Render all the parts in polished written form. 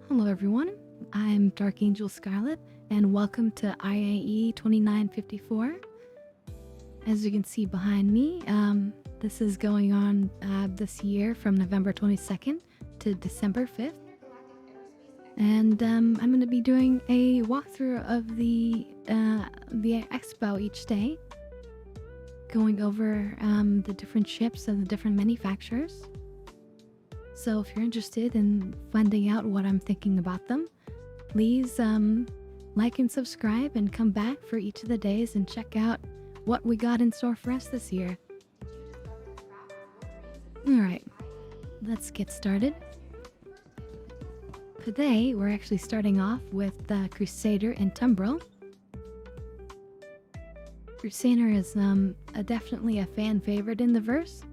Hello everyone, I'm Dark Angel Scarlet, and welcome to IAE 2954. As you can see behind me, this is going on this year from November 22nd to December 5th. And I'm going to be doing a walkthrough of the expo each day, going over the different ships of the different manufacturers. So if you're interested in finding out what I'm thinking about them, please like and subscribe and come back for each of the days and check out what we got in store for us this year. Alright, let's get started. Today, we're actually starting off with Crusader and Tumbril. Crusader is definitely a fan favorite in the verse.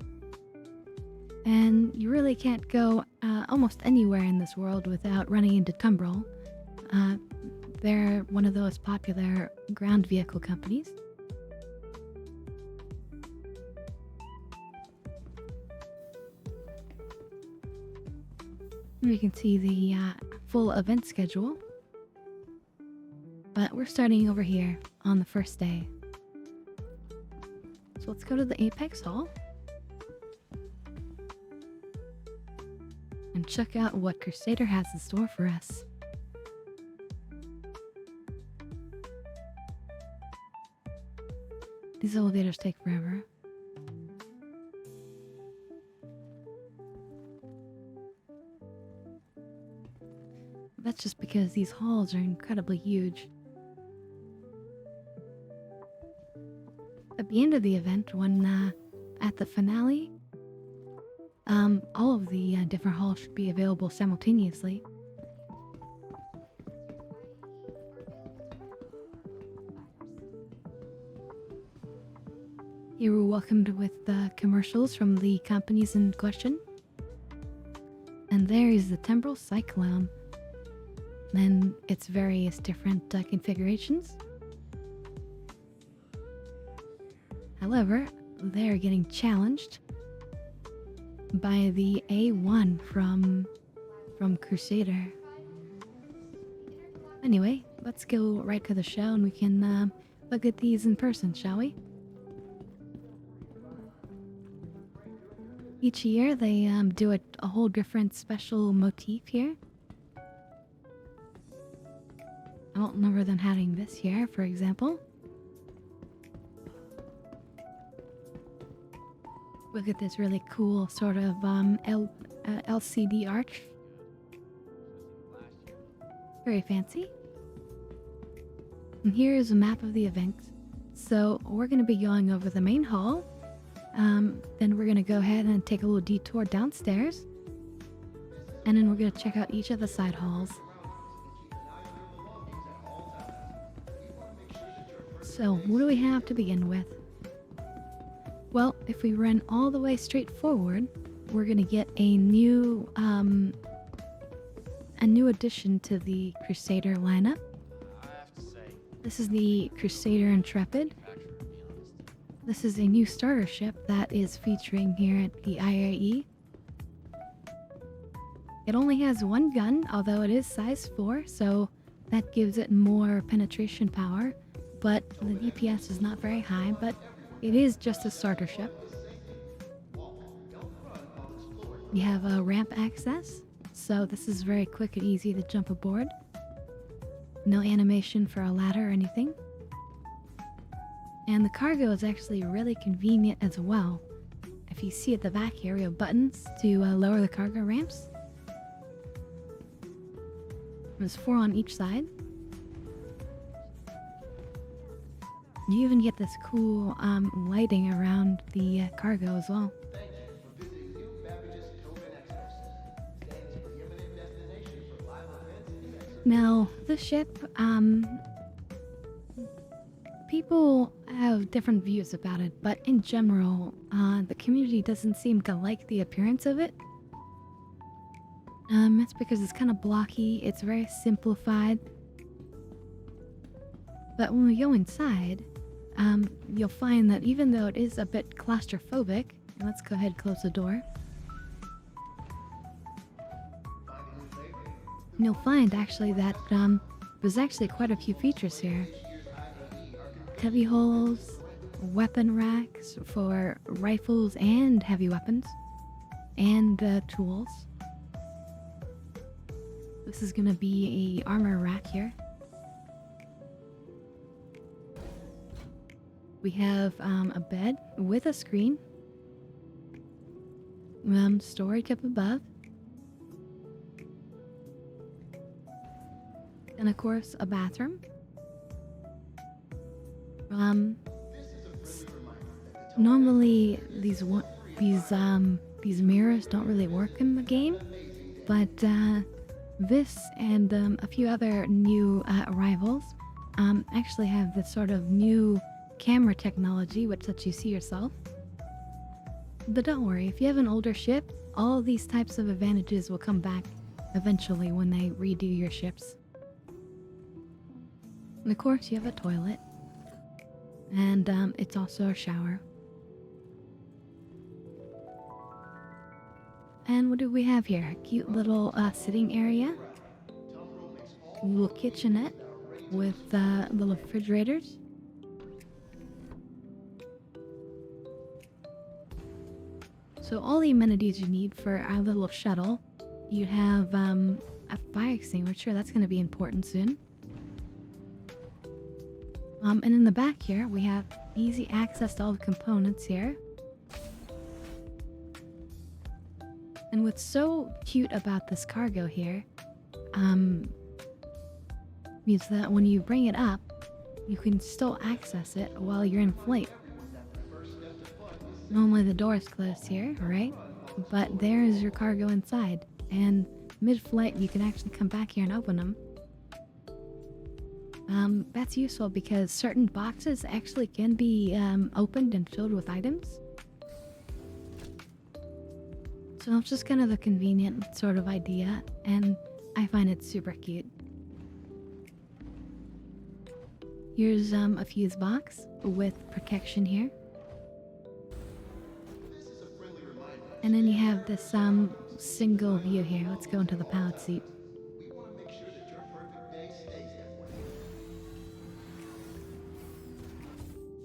And you really can't go almost anywhere in this world without running into Tumbril. They're one of those popular ground vehicle companies. You can see the full event schedule. But we're starting over here on the first day. So let's go to the Apex Hall and check out what Crusader has in store for us. These elevators take forever. That's just because these halls are incredibly huge. At the end of the event, when at the finale, all of the different halls should be available simultaneously. You were welcomed with commercials from the companies in question. And there is the Tumbril Cyclone and its various different configurations. However, they're getting challenged by the A1 from Crusader. Anyway, let's go right to the show and we can look at these in person, shall we? Each year they do a whole different special motif here. I don't remember them having this year, for example. Look at this really cool sort of LCD arch. Very fancy. And here is a map of the event. So we're going to be going over the main hall. Then we're going to go ahead and take a little detour downstairs. And then we're going to check out each of the side halls. So what do we have to begin with? Well, if we run all the way straight forward, we're gonna get a new addition to the Crusader lineup. This is the Crusader Intrepid. This is a new starter ship that is featuring here at the IAE. It only has one gun, although it is size 4, so that gives it more penetration power. But the DPS is not very high, but it is just a starter ship. You have a ramp access, so this is very quick and easy to jump aboard. No animation for a ladder or anything. And the cargo is actually really convenient as well. If you see at the back here, we have buttons to lower the cargo ramps. There's 4 on each side. You even get this cool lighting around the cargo as well. Now, this ship, people have different views about it, but in general, the community doesn't seem to like the appearance of it. It's because it's kind of blocky, it's very simplified. But when we go inside, you'll find that even though it is a bit claustrophobic, let's go ahead and close the door. You'll find actually that there's actually quite a few features here. Heavy holes, weapon racks for rifles and heavy weapons, and tools. This is gonna be a armor rack here. We have a bed with a screen. Storage up above. And of course, a bathroom. Normally these mirrors don't really work in the game, but this and a few other new arrivals actually have this sort of new camera technology which lets you see yourself. But don't worry, if you have an older ship, all these types of advantages will come back eventually when they redo your ships. And of course, you have a toilet, and it's also a shower. And what do we have here? A cute little sitting area, a little kitchenette with little refrigerators. So all the amenities you need for our little shuttle. You have a fire extinguisher, that's going to be important soon. And in the back here, we have easy access to all the components here. And what's so cute about this cargo here, is that when you bring it up, you can still access it while you're in flight. Normally the door is closed here, right? But there is your cargo inside, and mid-flight you can actually come back here and open them. That's useful because certain boxes actually can be opened and filled with items. So it's just kind of a convenient sort of idea, and I find it super cute. Here's a fuse box with protection here. And then you have this single view here. Let's go into the pilot seat.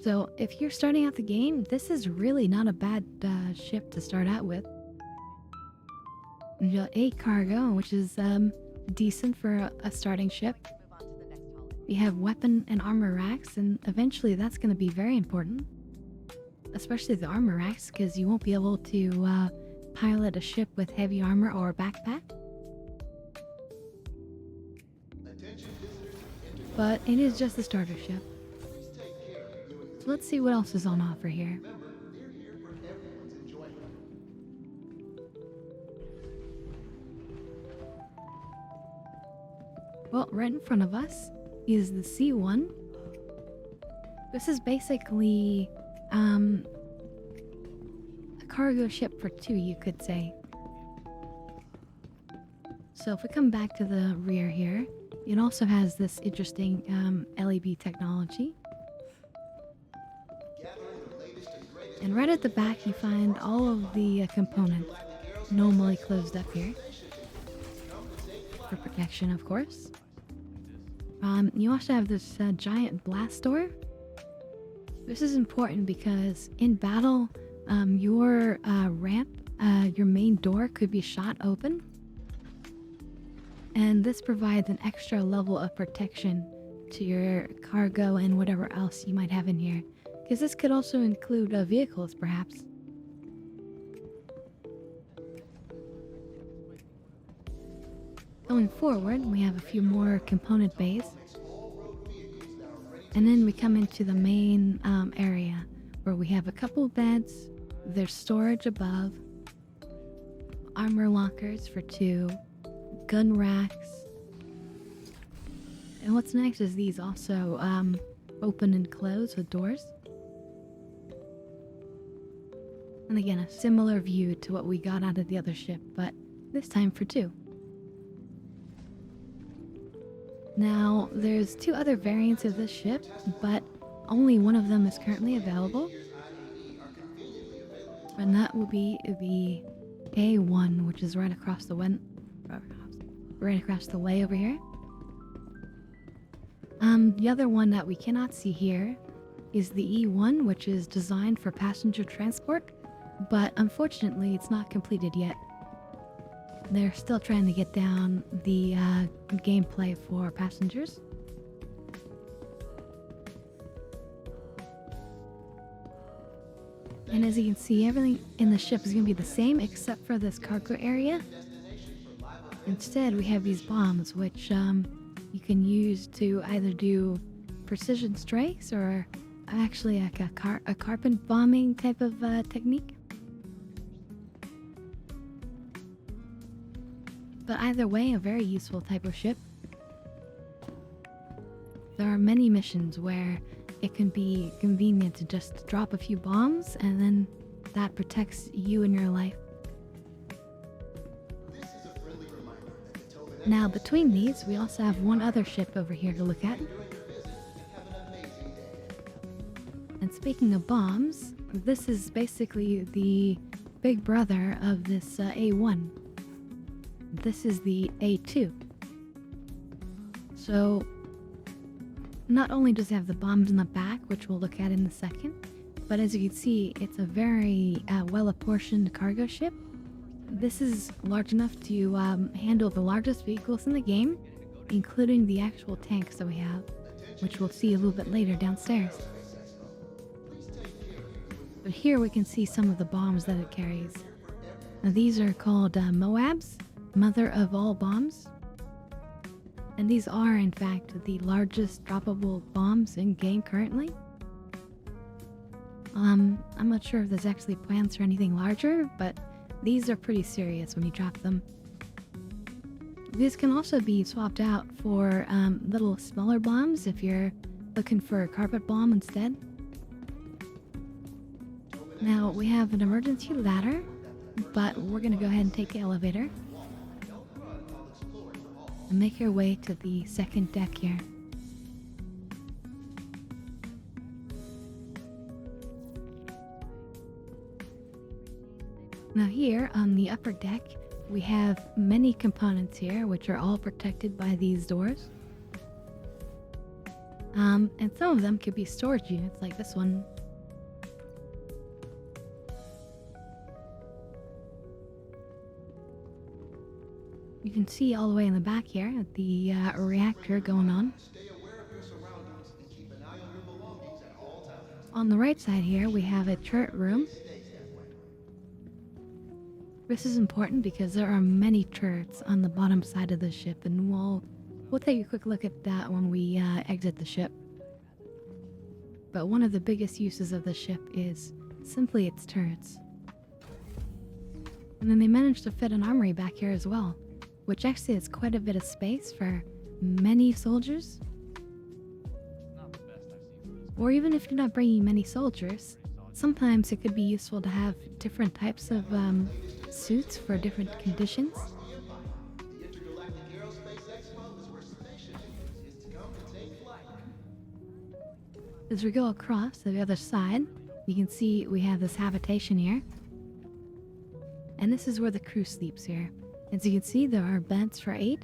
So if you're starting out the game, this is really not a bad ship to start out with. You got 8 cargo, which is decent for a starting ship. You have weapon and armor racks, and eventually that's going to be very important. Especially the armor racks, because you won't be able to pilot a ship with heavy armor or a backpack. But it is just a starter ship. So let's see what else is on offer here. Well, right in front of us is the C1. This is basically a cargo ship for 2, you could say. So if we come back to the rear here, it also has this interesting LED technology. And right at the back you find all of the components normally closed up here. For protection, of course. You also have this giant blast door. This is important because in battle, your ramp, your main door could be shot open. And this provides an extra level of protection to your cargo and whatever else you might have in here. Because this could also include vehicles, perhaps. Going forward, we have a few more component bays. And then we come into the main area where we have a couple beds, there's storage above, armor lockers for 2, gun racks. And what's next is these also open and close with doors. And again, a similar view to what we got out of the other ship, but this time for 2. Now, there's 2 other variants of this ship, but only one of them is currently available. And that will be the A1, which is right across the right across the way over here. The other one that we cannot see here is the E1, which is designed for passenger transport, but unfortunately it's not completed yet. They're still trying to get down the gameplay for passengers. And as you can see, everything in the ship is going to be the same except for this cargo area. Instead, we have these bombs, which you can use to either do precision strikes or actually like a carpet bombing type of technique. But either way, a very useful type of ship. There are many missions where it can be convenient to just drop a few bombs and then that protects you and your life. Now between these, we also have one other ship over here to look at. And speaking of bombs, this is basically the big brother of this A1. This is the A2. So not only does it have the bombs in the back, which we'll look at in a second, but as you can see, it's a very well-apportioned cargo ship. This is large enough to handle the largest vehicles in the game, including the actual tanks that we have, which we'll see a little bit later downstairs. But here we can see some of the bombs that it carries. Now these are called Moabs, Mother of All Bombs. And these are, in fact, the largest droppable bombs in game currently. I'm not sure if there's actually plans for anything larger, but these are pretty serious when you drop them. These can also be swapped out for little smaller bombs if you're looking for a carpet bomb instead. Now, we have an emergency ladder, but we're going to go ahead and take the elevator and make our way to the second deck here. Now here on the upper deck, we have many components here, which are all protected by these doors. And some of them could be storage units, like this one. You can see all the way in the back here the reactor going on. On the right side here, we have a turret room. This is important because there are many turrets on the bottom side of the ship, and we'll take a quick look at that when we exit the ship. But one of the biggest uses of the ship is simply its turrets. And then they managed to fit an armory back here as well, which actually has quite a bit of space for many soldiers. Or even if you're not bringing many soldiers, sometimes it could be useful to have different types of suits for different conditions. As we go across to the other side, you can see we have this habitation here. And this is where the crew sleeps here. As you can see, there are beds for 8,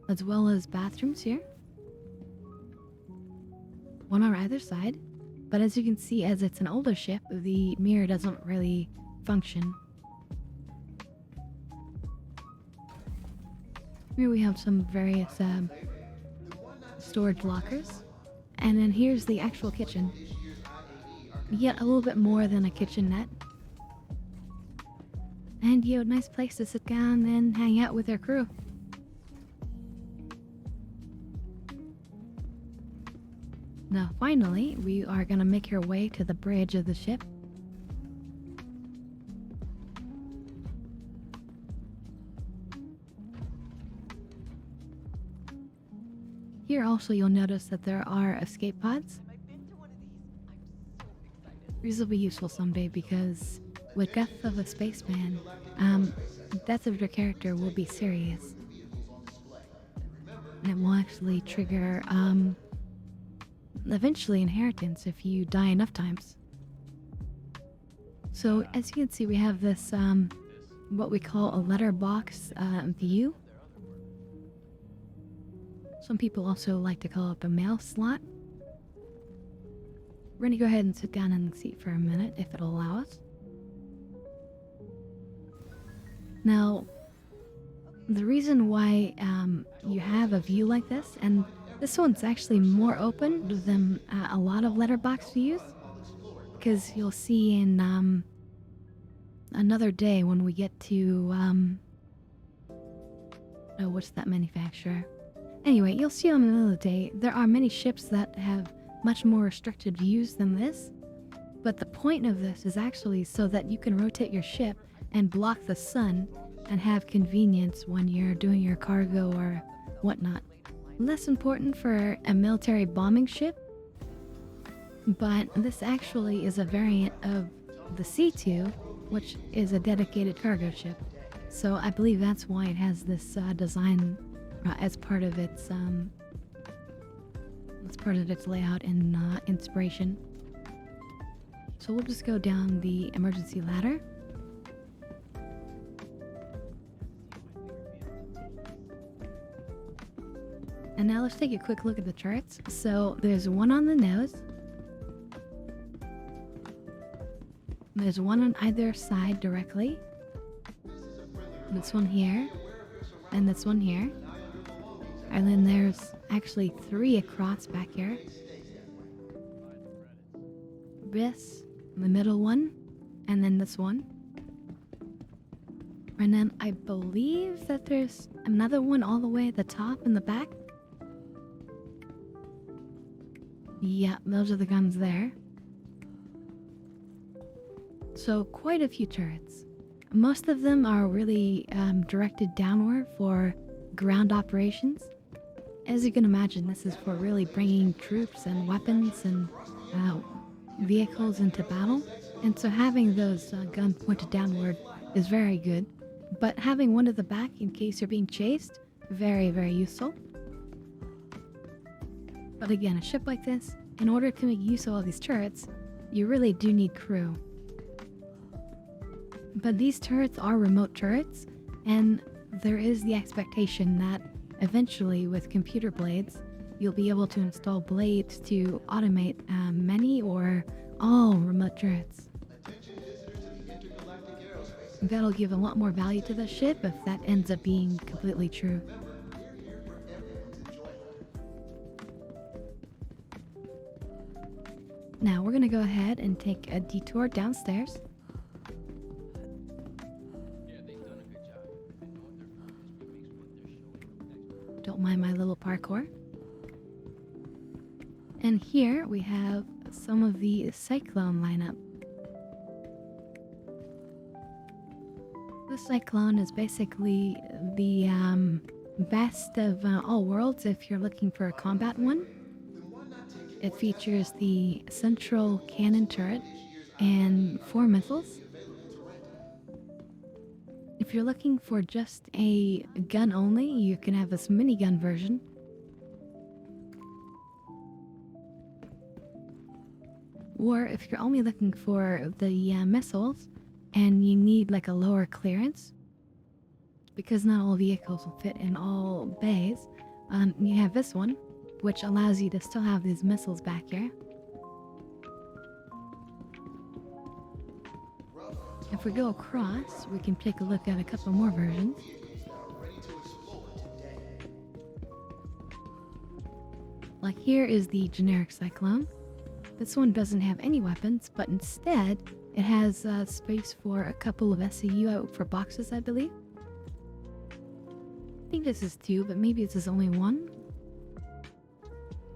as well as bathrooms here. One on either side. But as you can see, as it's an older ship, the mirror doesn't really function. Here we have some various storage lockers. And then here's the actual kitchen. Yet a little bit more than a kitchenette. And you have a nice place to sit down and hang out with your crew. Now finally, we are going to make our way to the bridge of the ship. Here also you'll notice that there are escape pods. These will be useful someday because with death of a spaceman, death of your character will be serious. And it will actually trigger eventually inheritance if you die enough times. So as you can see, we have this what we call a letterbox view. Some people also like to call it the mail slot. We're gonna go ahead and sit down in the seat for a minute if it'll allow us. Now, the reason why you have a view like this, and this one's actually more open than a lot of letterbox views, because you'll see in another day when we get to oh, what's that manufacturer? Anyway, you'll see on another day there are many ships that have much more restricted views than this, but the point of this is actually so that you can rotate your ship and block the sun and have convenience when you're doing your cargo or whatnot. Less important for a military bombing ship, but this actually is a variant of the C2, which is a dedicated cargo ship. So I believe that's why it has this design as part of its layout and inspiration. So we'll just go down the emergency ladder. And now let's take a quick look at the charts. So there's one on the nose. There's one on either side directly. This one here. And this one here. And then there's actually 3 across back here. This, the middle one, and then this one. And then I believe that there's another one all the way at the top in the back. Yeah, those are the guns there. So quite a few turrets. Most of them are really directed downward for ground operations. As you can imagine, this is for really bringing troops and weapons and vehicles into battle. And so having those guns pointed downward is very good. But having one at the back in case you're being chased, very, very useful. But again, a ship like this, in order to make use of all these turrets, you really do need crew. But these turrets are remote turrets, and there is the expectation that eventually with computer blades, you'll be able to install blades to automate many or all remote turrets. That'll give a lot more value to the ship if that ends up being completely true. Now we're gonna go ahead and take a detour downstairs. Don't mind my little parkour. And here we have some of the Cyclone lineup. The Cyclone is basically the best of all worlds if you're looking for a combat one. It features the central cannon turret and 4 missiles. If you're looking for just a gun only, you can have this minigun version. Or if you're only looking for the missiles and you need like a lower clearance, because not all vehicles will fit in all bays, you have this one, which allows you to still have these missiles back here. If we go across, we can take a look at a couple more versions. Like here is the generic Cyclone. This one doesn't have any weapons, but instead it has space for a couple of SCU for boxes, I believe. I think this is 2, but maybe this is only 1.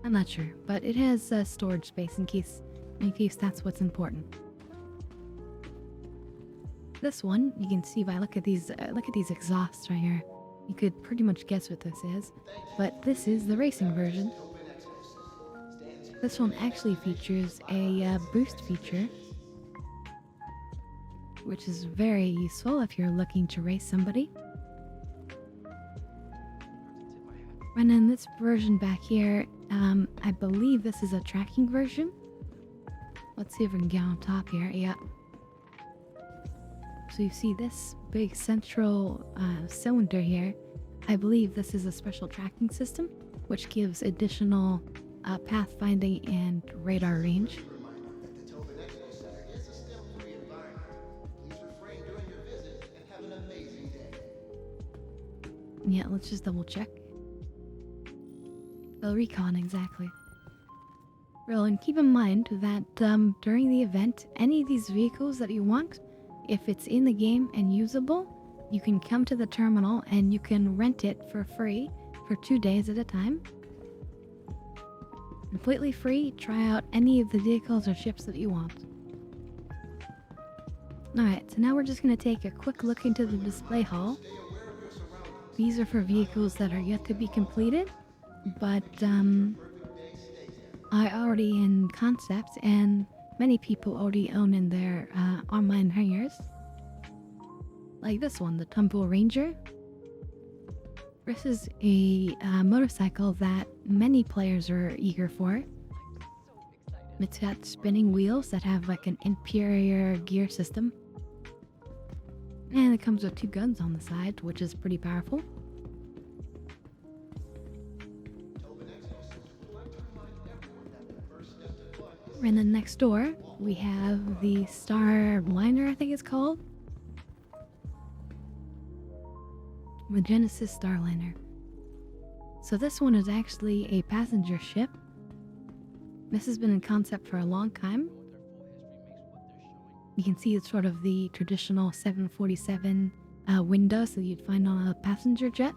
I'm not sure, but it has storage space in case that's what's important. This one, you can see by look at these exhausts right here. You could pretty much guess what this is, but this is the racing version. This one actually features a boost feature, which is very useful if you're looking to race somebody. And then this version back here, I believe this is a tracking version. Let's see if we can get on top here. Yeah. So you see this big central cylinder here, I believe this is a special tracking system, which gives additional pathfinding and radar range. Yeah, let's just double check. The recon, exactly. Well, and keep in mind that during the event, any of these vehicles that you want, if it's in the game and usable, you can come to the terminal and you can rent it for free for 2 days at a time. Completely free, try out any of the vehicles or ships that you want. Alright, so now we're just going to take a quick look into the display hall. These are for vehicles that are yet to be completed, but are already in concept, and many people already own in their online hangars. Like this one, the Tumbril Ranger. This is a motorcycle that many players are eager for. It's got spinning wheels that have like an inferior gear system. And it comes with 2 guns on the side, which is pretty powerful. And then next door, we have the Starliner, I think it's called. The Genesis Starliner. So this one is actually a passenger ship. This has been in concept for a long time. You can see it's sort of the traditional 747 window that you'd find on a passenger jet.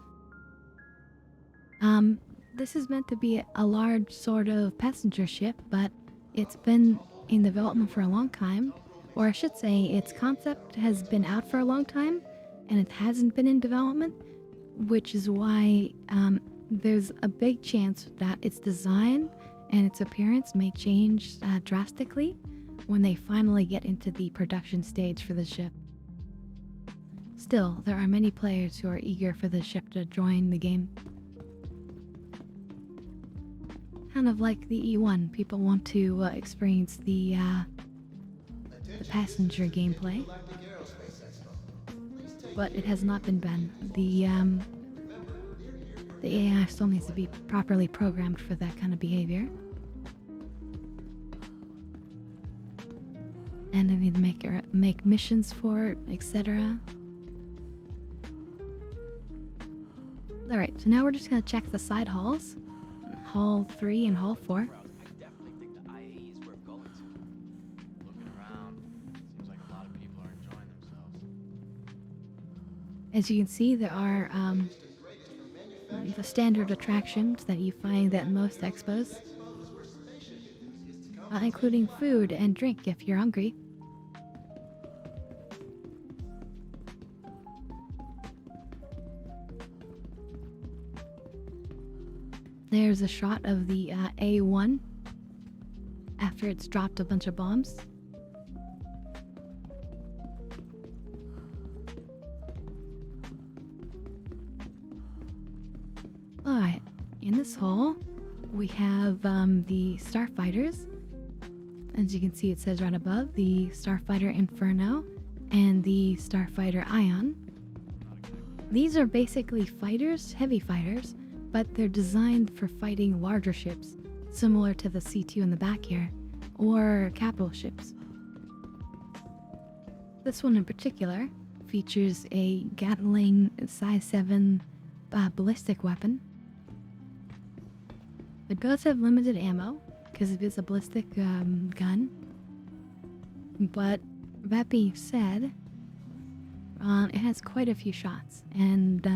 This is meant to be a large sort of passenger ship, but it's been in development for a long time, or I should say its concept has been out for a long time and it hasn't been in development, which is why there's a big chance that its design and its appearance may change drastically when they finally get into the production stage for the ship. Still, there are many players who are eager for the ship to join the game. Kind of like the E1, people want to experience the passenger gameplay, but it has not been banned. The AI still needs to be properly programmed for that kind of behavior. And I need to make missions for it, etc. Alright, so now we're just going to check the side halls. Hall 3 and Hall 4. I definitely think the IAE is worth going to. Looking around, seems like a lot of people are enjoying themselves. As you can see, there are the standard attractions that you find at most expos, including food and drink if you're hungry. There's a shot of the A1 after it's dropped a bunch of bombs. Alright, in this hall we have the starfighters. As you can see, it says right above, the Starfighter Inferno and the Starfighter Ion. These are basically fighters, heavy fighters, but they're designed for fighting larger ships, similar to the C2 in the back here, or capital ships. This one in particular features a Gatling size 7 ballistic weapon. It does have limited ammo, because it is a ballistic gun, but that being said, it has quite a few shots, and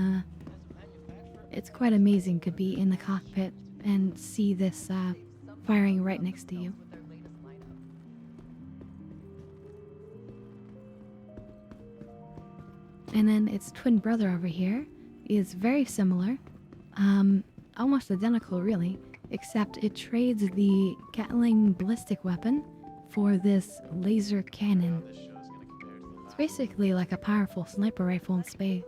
it's quite amazing to be in the cockpit and see this firing right next to you. And then its twin brother over here is very similar, almost identical really, except it trades the Gatling ballistic weapon for this laser cannon. It's basically like a powerful sniper rifle in space.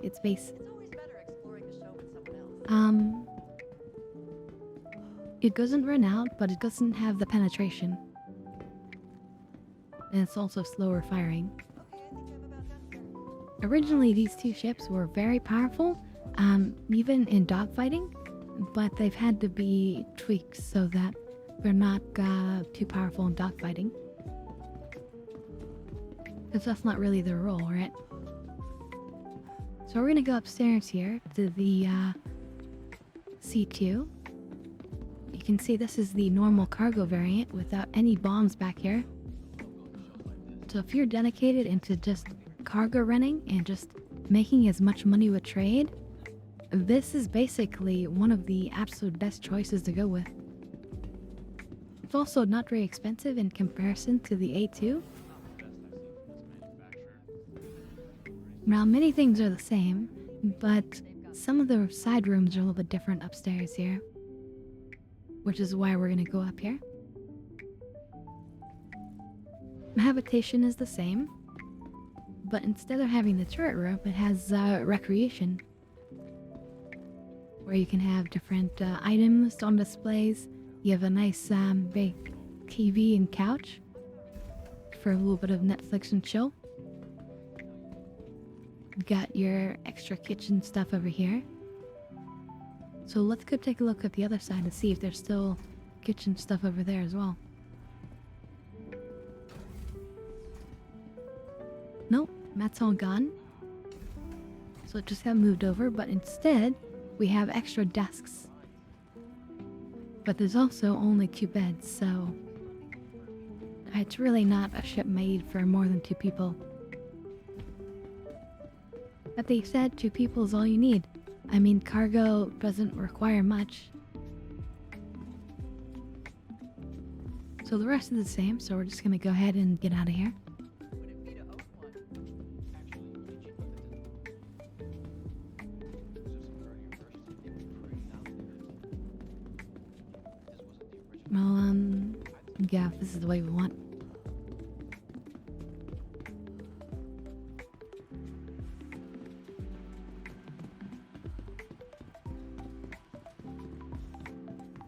It doesn't run out, but it doesn't have the penetration. And it's also slower firing. Originally, these two ships were very powerful, even in dogfighting, but they've had to be tweaked so that they're not too powerful in dogfighting. Because that's not really their role, right? So we're gonna go upstairs here to the C2. You can see this is the normal cargo variant without any bombs back here. So if you're dedicated into just cargo running and just making as much money with trade, this is basically one of the absolute best choices to go with. It's also not very expensive in comparison to the A2. Now, many things are the same, but some of the side rooms are a little bit different upstairs here, which is why we're gonna go up here. Habitation is the same, but instead of having the turret room, it has recreation, where you can have different items on displays. You have a nice big TV and couch for a little bit of Netflix and chill. Got your extra kitchen stuff over here. So let's go take a look at the other side to see if there's still kitchen stuff over there as well. Nope, that's all gone. So it just got moved over, but instead we have extra desks. But there's also only 2 beds, so it's really not a ship made for more than 2 people. But they said 2 people is all you need. I mean, cargo doesn't require much. So the rest is the same, so we're just gonna go ahead and get out of here. Well, yeah, this is the way we want.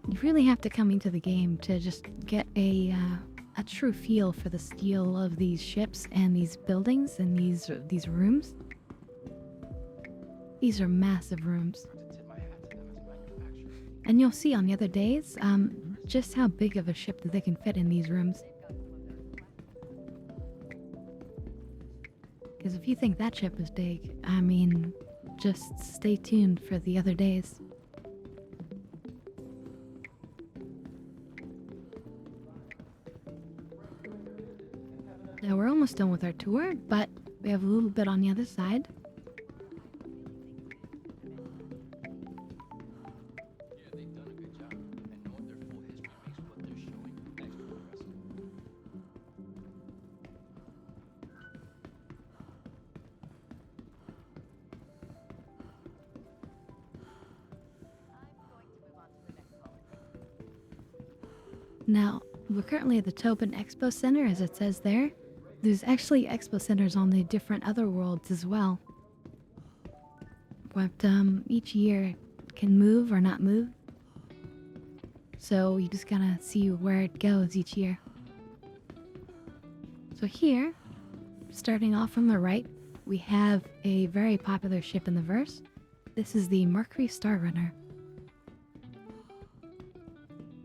You really have to come into the game to just get a true feel for the steel of these ships and these buildings and these rooms. These are massive rooms. And you'll see on the other days, just how big of a ship that they can fit in these rooms. Because if you think that ship is big, I mean, just stay tuned for the other days. Now we're almost done with our tour, but we have a little bit on the other side. Now, we're currently at the Tobin Expo Center, as it says there. There's actually expo centers on the different other worlds as well. But each year can move or not move. So you just gotta see where it goes each year. So here, starting off from the right, we have a very popular ship in the verse. This is the Mercury Star Runner.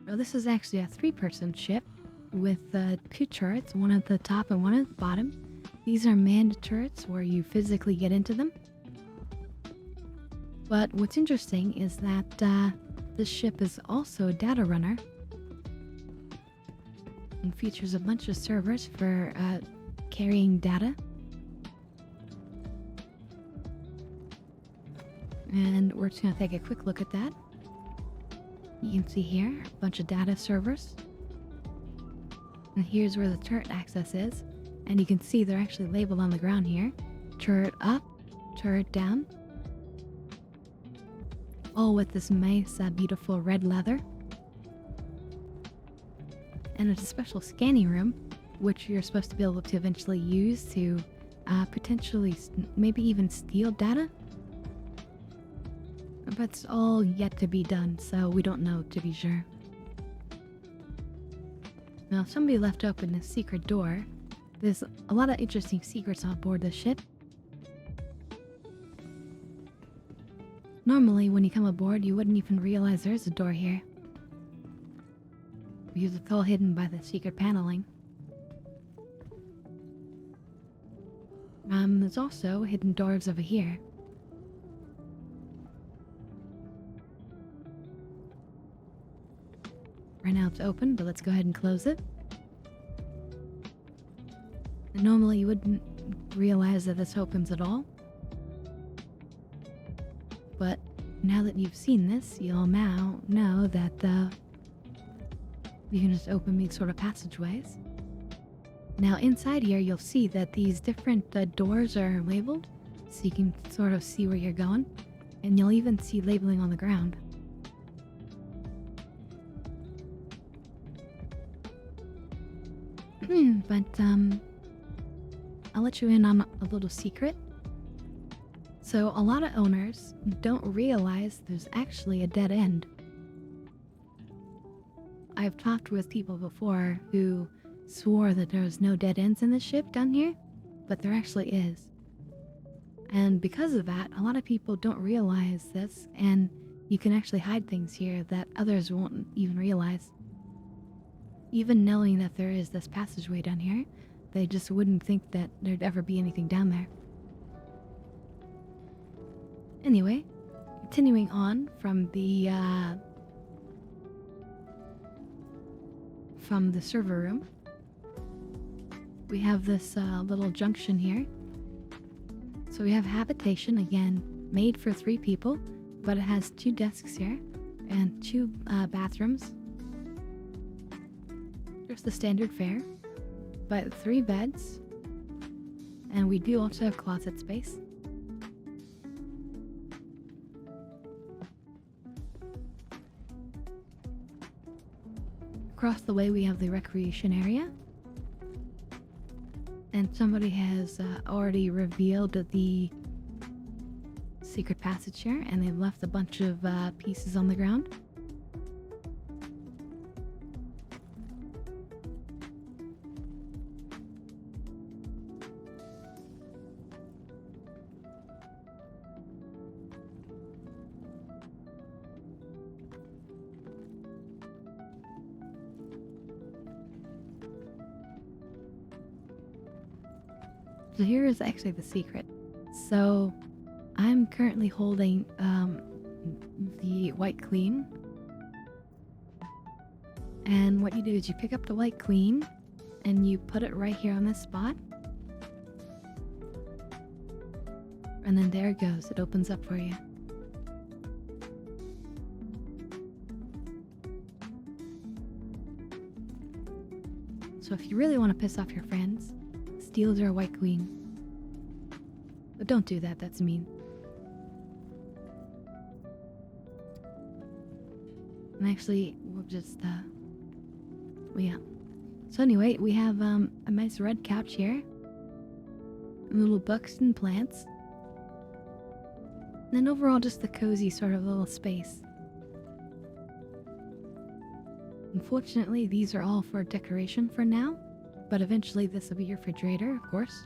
Well, this is actually a 3-person ship with 2 turrets, one at the top and one at the bottom. These are manned turrets where you physically get into them. But what's interesting is that this ship is also a data runner and features a bunch of servers for carrying data. And we're just going to take a quick look at that. You can see here a bunch of data servers. And here's where the turret access is. And you can see they're actually labeled on the ground here. Turret up, turret down. All with this nice, beautiful red leather. And it's a special scanning room, which you're supposed to be able to eventually use to potentially maybe even steal data. But it's all yet to be done, so we don't know to be sure. Now, somebody left open a secret door. There's a lot of interesting secrets on board the ship. Normally, when you come aboard, you wouldn't even realize there's a door here, because it's all hidden by the secret paneling. There's also hidden doors over here. Right now it's open, but let's go ahead and close it. And normally you wouldn't realize that this opens at all. But now that you've seen this, you'll now know that you can just open these sort of passageways. Now inside here, you'll see that these different doors are labeled, so you can sort of see where you're going. And you'll even see labeling on the ground. But, I'll let you in on a little secret. So a lot of owners don't realize there's actually a dead end. I've talked with people before who swore that there was no dead ends in the ship down here, but there actually is. And because of that, a lot of people don't realize this, and you can actually hide things here that others won't even realize. Even knowing that there is this passageway down here, they just wouldn't think that there'd ever be anything down there. Anyway, continuing on from the server room, we have this little junction here. So we have habitation, again, made for 3 people, but it has 2 desks here and 2 bathrooms. Just the standard fare, but 3 beds, and we do also have closet space. Across the way we have the recreation area, and somebody has already revealed the secret passage here, and they've left a bunch of pieces on the ground. So here is actually the secret. So I'm currently holding the white queen. And what you do is you pick up the white queen and you put it right here on this spot. And then there it goes. It opens up for you. So if you really want to piss off your friends, steal their white queen. But don't do that, that's mean. And actually, we'll just, yeah. So anyway, we have a nice red couch here. Little books and plants. And then overall, just a cozy sort of little space. Unfortunately, these are all for decoration for now, but eventually this will be your refrigerator, of course.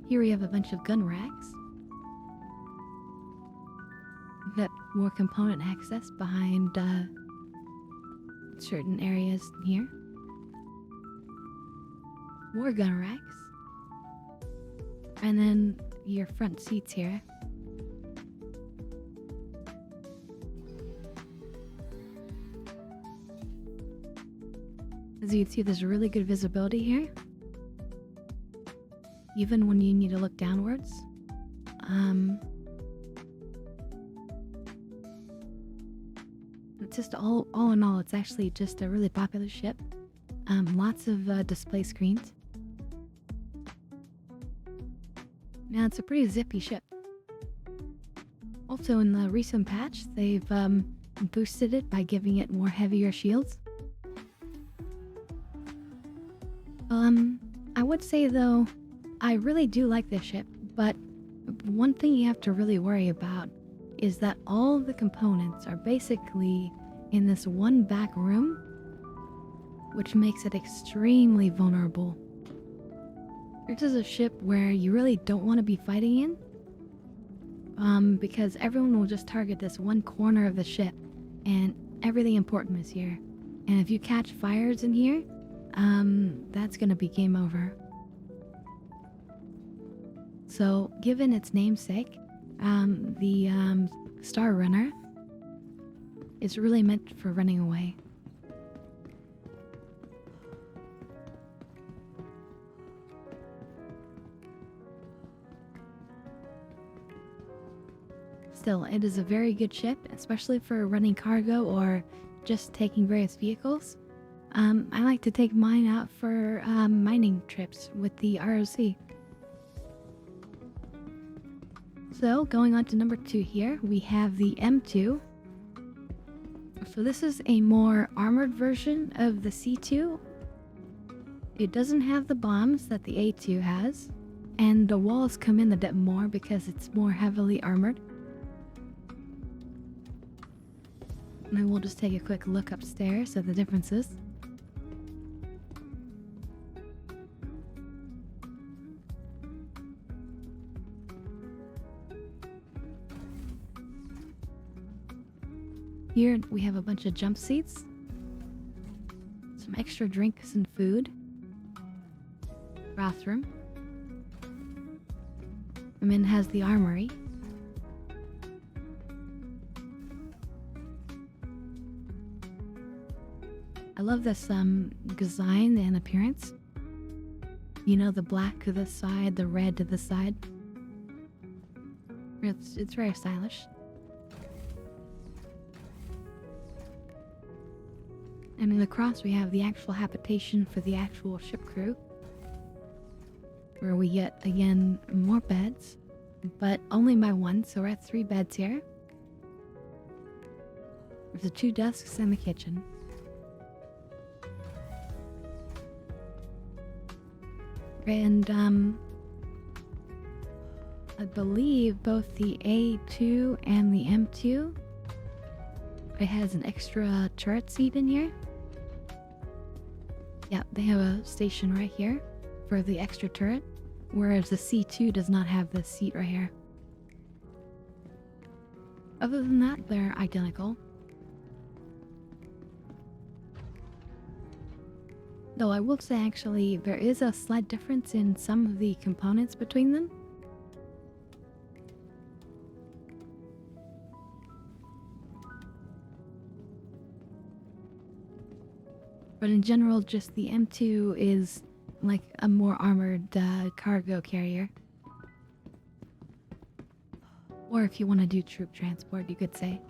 Here we have a bunch of gun racks that more component access behind certain areas here. More gun racks. And then your front seats here. As you can see, there's really good visibility here. Even when you need to look downwards. It's just all in all, it's actually just a really popular ship. Lots of display screens. Now it's a pretty zippy ship. Also in the recent patch, they've boosted it by giving it more heavier shields. I would say though, I really do like this ship, but one thing you have to really worry about is that all of the components are basically in this one back room, which makes it extremely vulnerable. This is a ship where you really don't want to be fighting in. Because everyone will just target this one corner of the ship, and everything important is here. And if you catch fires in here, that's gonna be game over. So, given its namesake, the Star Runner is really meant for running away. Still, it is a very good ship, especially for running cargo or just taking various vehicles. I like to take mine out for mining trips with the ROC. So, going on to number 2 here, we have the M2. So this is a more armored version of the C2. It doesn't have the bombs that the A2 has, and the walls come in a bit more because it's more heavily armored. And we'll just take a quick look upstairs at the differences. Here we have a bunch of jump seats, some extra drinks and food, bathroom, and then it has the armory. I love this design and appearance. You know, the black to the side, the red to the side. It's very stylish. And in the cross we have the actual habitation for the actual ship crew, where we get, again, more beds, but only by one, so we're at 3 beds here. There's the 2 desks and the kitchen. And I believe both the A2 and the M2, it has an extra turret seat in here. Yeah, they have a station right here for the extra turret, whereas the C2 does not have this seat right here. Other than that, they're identical. Though I will say, actually, there is a slight difference in some of the components between them. But in general, just the M2 is like a more armored cargo carrier. Or if you want to do troop transport, you could say.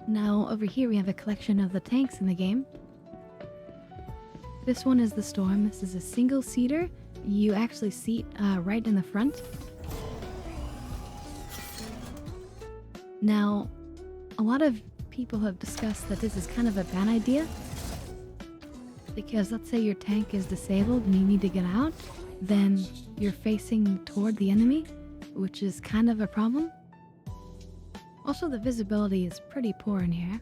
Now, over here we have a collection of the tanks in the game. This one is the Storm. This is a single-seater. You actually seat right in the front. Now, a lot of people have discussed that this is kind of a bad idea, because let's say your tank is disabled and you need to get out, then you're facing toward the enemy, which is kind of a problem. Also, the visibility is pretty poor in here.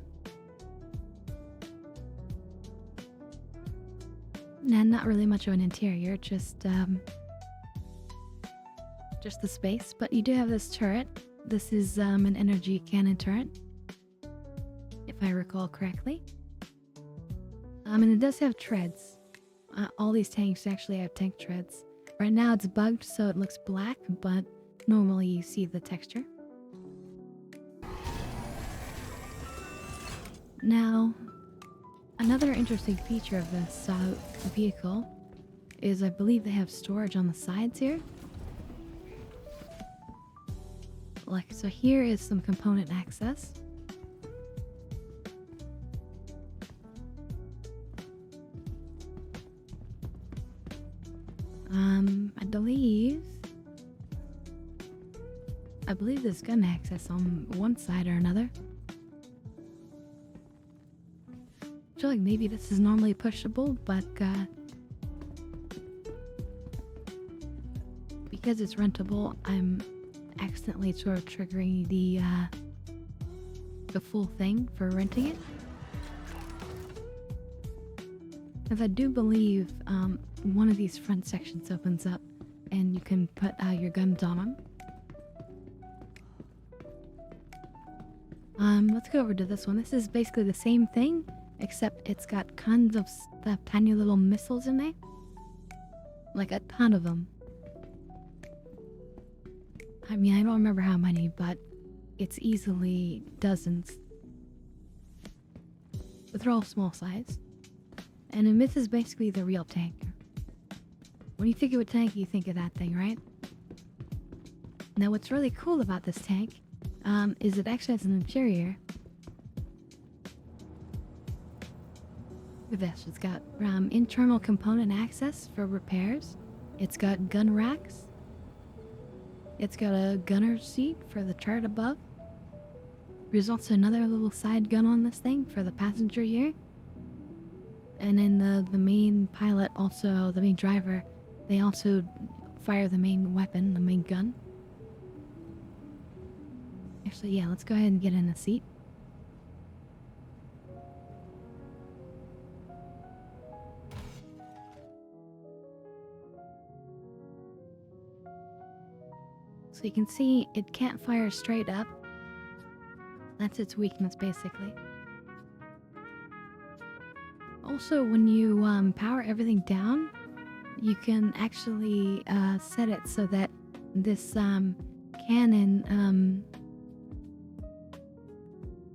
And not really much of an interior, just the space. But you do have this turret. This is an energy cannon turret, if I recall correctly. And it does have treads. All these tanks actually have tank treads. Right now it's bugged, so it looks black, but normally you see the texture. Now, another interesting feature of this vehicle is I believe they have storage on the sides here. Like, so here is some component access. I believe there's gun access on one side or another. I feel like maybe this is normally pushable, but because it's rentable, I'm accidentally sort of triggering the full thing for renting it. As I do believe one of these front sections opens up and you can put your guns on them. Let's go over to this one. This is basically the same thing, except it's got tons of tiny little missiles in there. Like a ton of them. I mean, I don't remember how many, but it's easily dozens. But they're all small size. And a myth is basically the real tank. When you think of a tank, you think of that thing, right? Now, what's really cool about this tank is it actually has an interior. Look at this. It's got internal component access for repairs. It's got gun racks. It's got a gunner's seat for the turret above. There's also another little side gun on this thing for the passenger here. And then the main pilot, also the main driver, they also fire the main weapon, the main gun. Actually, yeah, let's go ahead and get in a seat. So you can see it can't fire straight up. That's its weakness, basically. Also, when you power everything down, you can actually set it so that this cannon,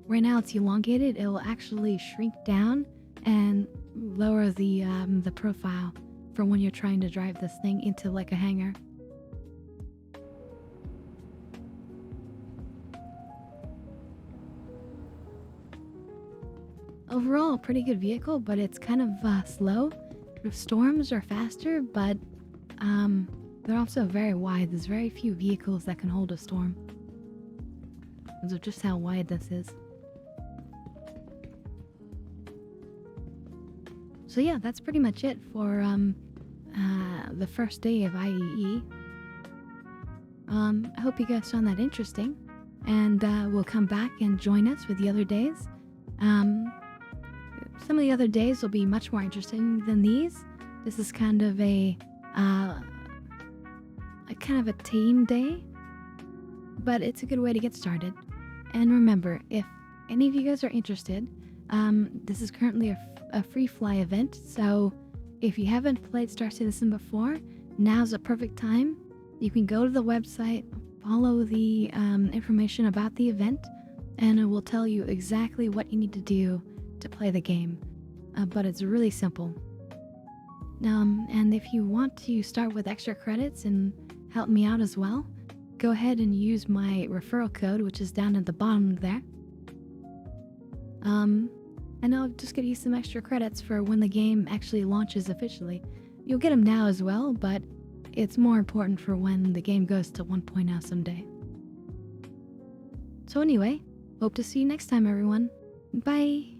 right now it's elongated. It will actually shrink down and lower the profile for when you're trying to drive this thing into like a hangar. Overall, a pretty good vehicle, but it's kind of slow. The storms are faster, but they're also very wide. There's very few vehicles that can hold a storm. Because of just how wide this is. So yeah, that's pretty much it for the first day of IAE. I hope you guys found that interesting, and will come back and join us with the other days. Some of the other days will be much more interesting than these. This is kind of a team day, but it's a good way to get started. And remember, if any of you guys are interested, this is currently a free fly event, so if you haven't played Star Citizen before, now's a perfect time. You can go to the website, follow the information about the event, and it will tell you exactly what you need to do to play the game. But it's really simple. And if you want to start with extra credits and help me out as well, go ahead and use my referral code, which is down at the bottom there. And I'll just get you some extra credits for when the game actually launches officially. You'll get them now as well, but it's more important for when the game goes to 1.0 someday. So anyway, hope to see you next time, everyone. Bye!